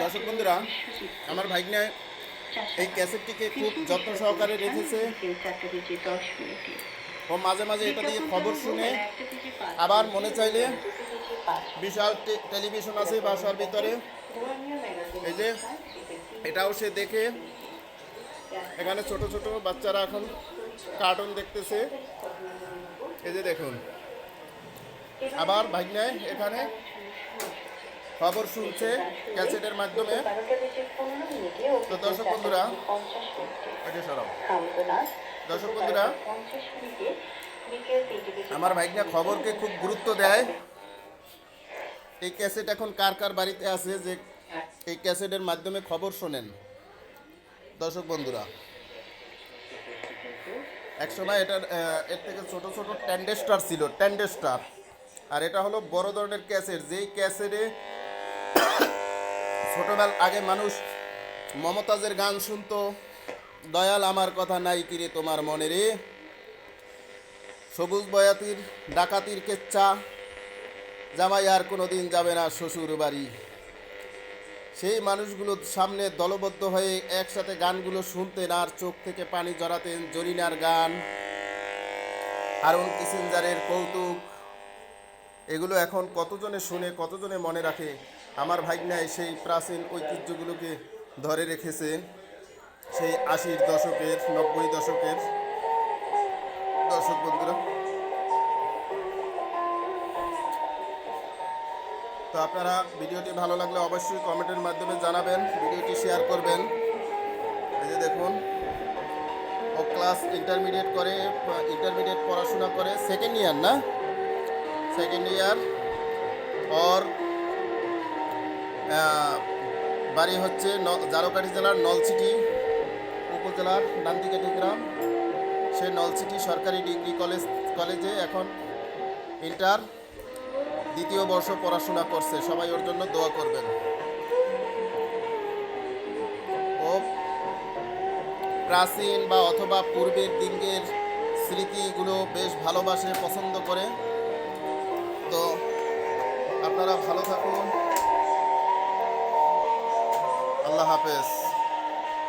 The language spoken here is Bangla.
দর্শক বন্ধুরা, আমার ভাগ্নে এই ক্যাসেটটিকে খুব যত্ন সহকারে রেখেছে। ও মাঝে মাঝে এটা দিয়ে খবর শুনে, আবার মনে চাইলে বিশাল টেলিভিশন আছে বাসার ভিতরে, এই যে এটাও সে দেখে। এখানে ছোট ছোট বাচ্চারা এখন কার্টুন দেখতেছে, এই যে দেখুন। আবার ভাগ্নায় এখানে খবর শুনছে ক্যাসেটের মাধ্যমে। তো দর্শক বন্ধুরা, দর্শক বন্ধুরা, আমার ভাগ্না খবরকে খুব গুরুত্ব দেয়। এই ক্যাসেট এখন কার কার বাড়িতে আছে যে এই ক্যাসেটের মাধ্যমে খবর শোনেন? দর্শক বন্ধুরা, একসময় এর থেকে ছোট ছোট ট্যান্ডেস্টার ছিল, ট্যান্ডেস্টার। আর এটা হলো বড় ধরনের ক্যাসেট, যেই ক্যাসেটে ছোটবেলা আগে মানুষ মমতাজের গান শুনতো। দয়াল আমার কথা নাই কিরে তোমার মনে রে, সবুজ বয়াতির ডাকাতির কেচ্চা, জামাই আর কোনো দিন যাবে না শ্বশুর বাড়ি। সেই মানুষগুলো সামনে দলবদ্ধ হয়ে একসাথে গানগুলো শুনতেন আর চোখ থেকে পানি জড়াতেন। জরিনার গান, হারুন কিসিঞ্জারের কৌতুক, এগুলো এখন কতজনে শুনে, কতজনে মনে রাখে? আমার ভাগ্নায় সেই প্রাচীন ঐতিহ্যগুলোকে ধরে রেখেছে, সেই 80-র দশকের, 90 দশকের। দর্শক বন্ধুরা, তো আপনারা ভিডিওটি ভালো লাগলে অবশ্যই কমেন্টের মাধ্যমে জানাবেন, ভিডিওটি শেয়ার করবেন। এই যে দেখুন, ও ক্লাস ইন্টারমিডিয়েট করে, ইন্টারমিডিয়েট পড়াশোনা করে, সেকেন্ড ইয়ার না, সেকেন্ড ইয়ার। ওর বাড়ি হচ্ছে ঝালকাঠি জেলার নলছিটি উপজেলার নান্দিকাটি গ্রাম। সে নলছিটি সরকারি ডিগ্রি কলেজে এখন ইন্টার দ্বিতীয় বর্ষ পড়াশোনা করছে। সবাই ওর জন্য দোয়া করবেন। ও প্রাচীন বা অথবা পূর্বের দিনের স্মৃতিগুলো বেশ ভালোবাসে, পছন্দ করে। তো আপনারা ভালো থাকুন, আল্লাহ হাফেজ।